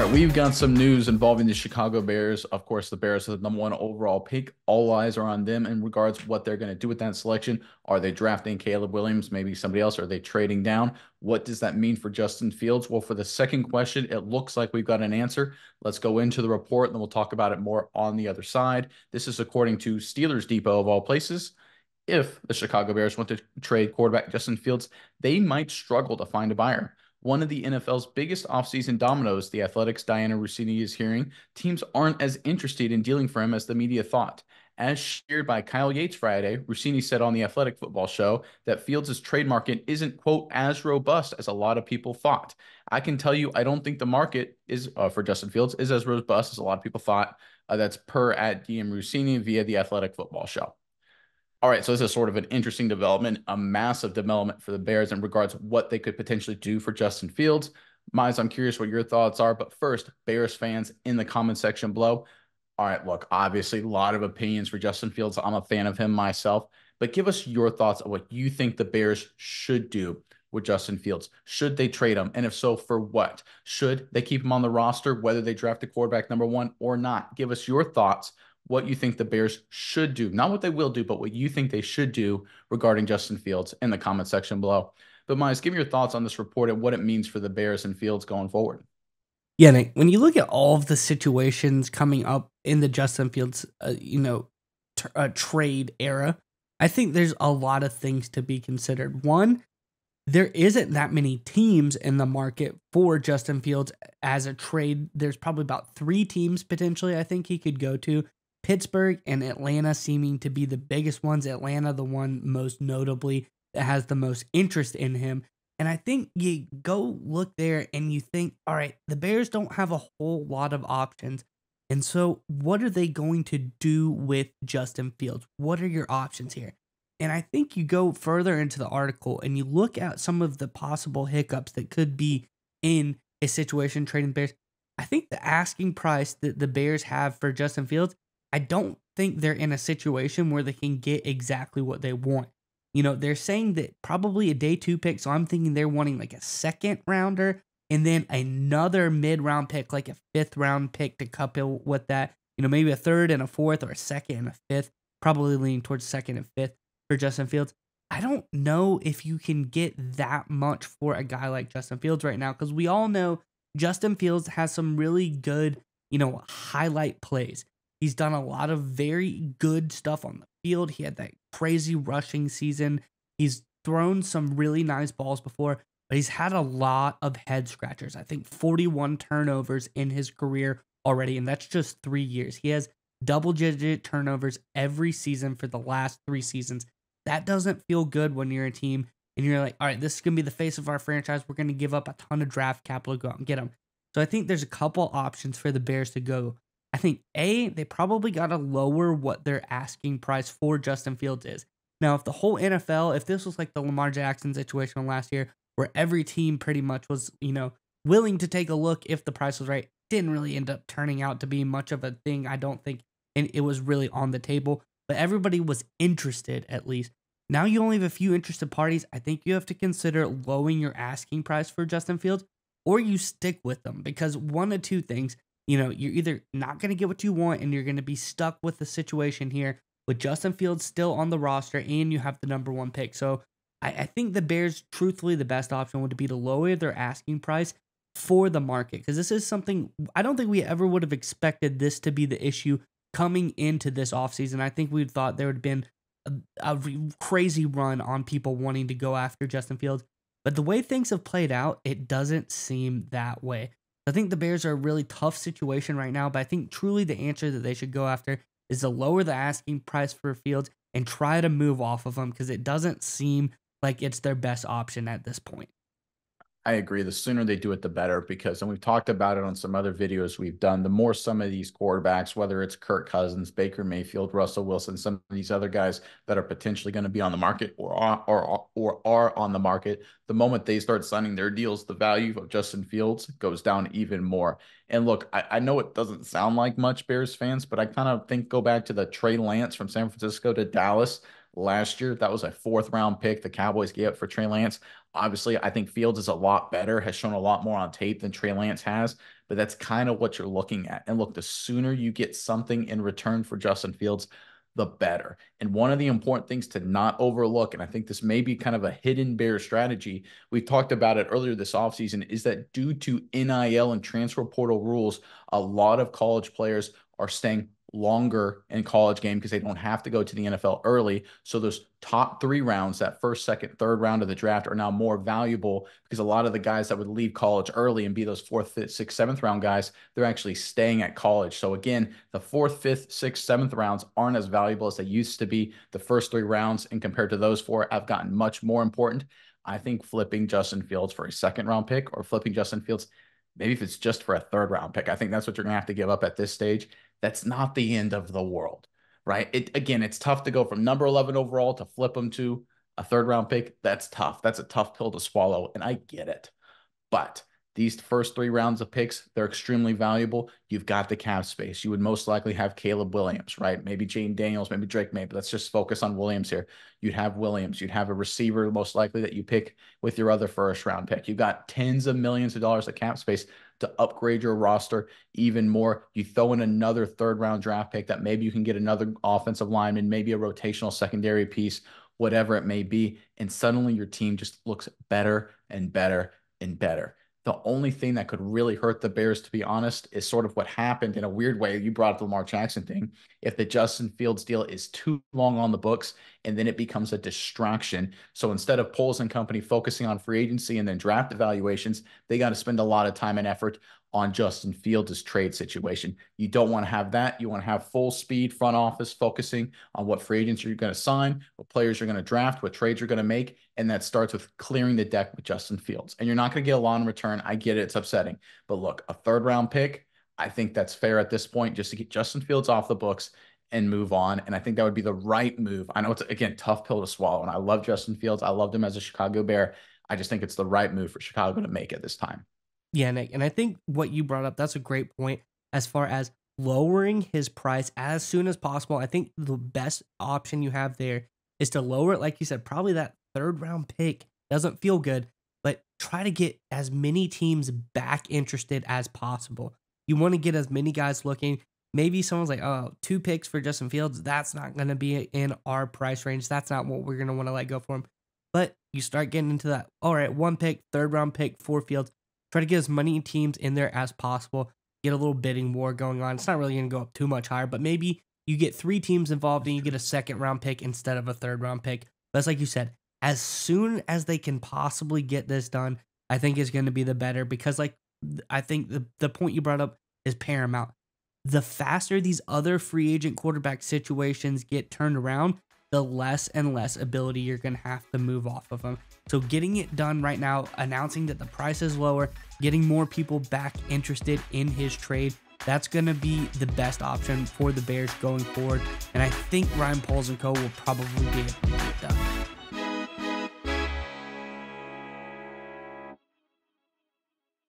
right, we've got some news involving the Chicago Bears. Of course, the Bears are the number one overall pick. All eyes are on them in regards to what they're going to do with that selection. Are they drafting Caleb Williams, maybe somebody else? Are they trading down? What does that mean for Justin Fields? Well, for the second question, it looks like we've got an answer. Let's go into the report, and then we'll talk about it more on the other side. This is according to Steelers Depot, of all places. If the Chicago Bears want to trade quarterback Justin Fields, they might struggle to find a buyer. One of the NFL's biggest offseason dominoes, the Athletics' Diana Rossini is hearing, teams aren't as interested in dealing for him as the media thought. As shared by Kyle Yates Friday, Rossini said on the Athletic Football Show that Fields' trade market isn't, quote, as robust as a lot of people thought. I can tell you, I don't think the market is for Justin Fields is as robust as a lot of people thought. That's per at DM Rossini via the Athletic Football Show. All right, so this is sort of an interesting development, a massive development for the Bears in regards to what they could potentially do for Justin Fields. Miles, I'm curious what your thoughts are, but first, Bears fans in the comment section below. All right, look, obviously a lot of opinions for Justin Fields. I'm a fan of him myself, but give us your thoughts on what you think the Bears should do with Justin Fields. Should they trade him? And if so, for what? Should they keep him on the roster, whether they draft a quarterback number one or not? Give us your thoughts, what you think the Bears should do, not what they will do, but what you think they should do regarding Justin Fields in the comment section below. But Miles, give me your thoughts on this report and what it means for the Bears and Fields going forward. Yeah, Nick, when you look at all of the situations coming up in the Justin Fields, trade era, I think there's a lot of things to be considered. One, there isn't that many teams in the market for Justin Fields as a trade. There's probably about 3 teams potentially I think he could go to. Pittsburgh and Atlanta seeming to be the biggest ones. Atlanta, the one most notably that has the most interest in him. And I think you go look there and you think, all right, the Bears don't have a whole lot of options. And so, what are they going to do with Justin Fields? What are your options here? And I think you go further into the article and you look at some of the possible hiccups that could be in a situation trading Bears. I think the asking price that the Bears have for Justin Fields, I don't think they're in a situation where they can get exactly what they want. You know, they're saying that probably a day 2 pick, so I'm thinking they're wanting like a second rounder and then another mid-round pick, like a 5th round pick to couple with that. You know, maybe a 3rd and a 4th or a 2nd and a 5th, probably leaning towards 2nd and 5th for Justin Fields. I don't know if you can get that much for a guy like Justin Fields right now, because we all know Justin Fields has some really good, highlight plays. He's done a lot of very good stuff on the field. He had that crazy rushing season. He's thrown some really nice balls before, but he's had a lot of head scratchers. I think 41 turnovers in his career already, and that's just 3 years. He has double-digit turnovers every season for the last 3 seasons. That doesn't feel good when you're a team and you're like, all right, this is going to be the face of our franchise. We're going to give up a ton of draft capital to go out and get him. So I think there's a couple options for the Bears to go. I think, they probably got to lower what their asking price for Justin Fields is. Now, if the whole NFL, if this was like the Lamar Jackson situation last year, where every team pretty much was, willing to take a look if the price was right, didn't really end up turning out to be much of a thing, I don't think, and it was really on the table. But everybody was interested, at least. Now you only have a few interested parties. I think you have to consider lowering your asking price for Justin Fields, or you stick with them, because one of two things. You're either not going to get what you want and you're going to be stuck with the situation here with Justin Fields still on the roster and you have the number 1 pick. So I think the Bears, truthfully, the best option would be to lower their asking price for the market, because this is something I don't think we ever would have expected this to be the issue coming into this offseason. I think we thought there would have been a crazy run on people wanting to go after Justin Fields. But the way things have played out, it doesn't seem that way. I think the Bears are a really tough situation right now, but I think truly the answer that they should go after is to lower the asking price for Fields and try to move off of him, because it doesn't seem like it's their best option at this point. I agree. The sooner they do it, the better, because, and we've talked about it on some other videos we've done, the more some of these quarterbacks, whether it's Kirk Cousins, Baker Mayfield, Russell Wilson, some of these other guys that are potentially going to be on the market or are on the market, the moment they start signing their deals, the value of Justin Fields goes down even more. And look, I know it doesn't sound like much, Bears fans, but I kind of think go back to the Trey Lance from San Francisco to Dallas last year. That was a 4th round pick the Cowboys gave up for Trey Lance. Obviously, I think Fields is a lot better, has shown a lot more on tape than Trey Lance has. but that's kind of what you're looking at. And look, the sooner you get something in return for Justin Fields, the better. And one of the important things to not overlook, and I think this may be kind of a hidden bear strategy, we talked about it earlier this offseason, is that due to NIL and transfer portal rules, a lot of college players are staying longer in college game because they don't have to go to the NFL early. So those top 3 rounds, that first, second, third round of the draft, are now more valuable because a lot of the guys that would leave college early and be those fourth, fifth, sixth, seventh round guys, they're actually staying at college. So again, the fourth, fifth, sixth, seventh rounds aren't as valuable as they used to be. The first 3 rounds, and compared to those 4, have gotten much more important. I think flipping Justin Fields for a second round pick, or flipping Justin Fields, maybe if it's just for a third round pick, I think that's what you're going to have to give up at this stage. That's not the end of the world, right? Again, it's tough to go from number 11 overall to flip them to a third round pick. That's tough. That's a tough pill to swallow, and I get it. But these first 3 rounds of picks, they're extremely valuable. You've got the cap space. You would most likely have Caleb Williams, right? Maybe Jaden Daniels, maybe Drake May, but let's just focus on Williams here. You'd have Williams. You'd have a receiver most likely that you pick with your other first round pick. You've got tens of millions of dollars of cap space to upgrade your roster even more. You throw in another third round draft pick that maybe you can get another offensive lineman, maybe a rotational secondary piece, whatever it may be. And suddenly your team just looks better and better and better. The only thing that could really hurt the Bears, to be honest, is sort of what happened in a weird way. You brought up the Lamar Jackson thing. If the Justin Fields deal is too long on the books, and then it becomes a distraction. So instead of Poles and company focusing on free agency and then draft evaluations, they got to spend a lot of time and effort on Justin Fields' trade situation. You don't want to have that. You want to have full speed front office focusing on what free agents you're going to sign, what players you're going to draft, what trades you're going to make. And that starts with clearing the deck with Justin Fields. And you're not going to get a lot in return. I get it. It's upsetting. But look, a third round pick, I think that's fair at this point, just to get Justin Fields off the books and move on. And I think that would be the right move. I know it's, again, tough pill to swallow. And I love Justin Fields. I loved him as a Chicago Bear. I just think it's the right move for Chicago to make at this time. Yeah, Nick, and I think what you brought up, that's a great point as far as lowering his price as soon as possible. I think the best option you have there is to lower it, like you said, probably that third round pick doesn't feel good, but try to get as many teams back interested as possible. You want to get as many guys looking. Maybe someone's like, oh, 2 picks for Justin Fields, that's not going to be in our price range. That's not what we're going to want to let go for him. But you start getting into that, all right, 1 pick, third round pick for Fields. Try to get as many teams in there as possible. Get a little bidding war going on. It's not really going to go up too much higher, but maybe you get 3 teams involved and you get a second round pick instead of a third round pick. But it's like you said, as soon as they can possibly get this done, I think is going to be the better, because like I think the point you brought up is paramount. The faster these other free agent quarterback situations get turned around, the less and less ability you're going to have to move off of them. So getting it done right now, announcing that the price is lower, getting more people back interested in his trade, that's going to be the best option for the Bears going forward. And I think Ryan Poles and Co. will probably be able to get it done.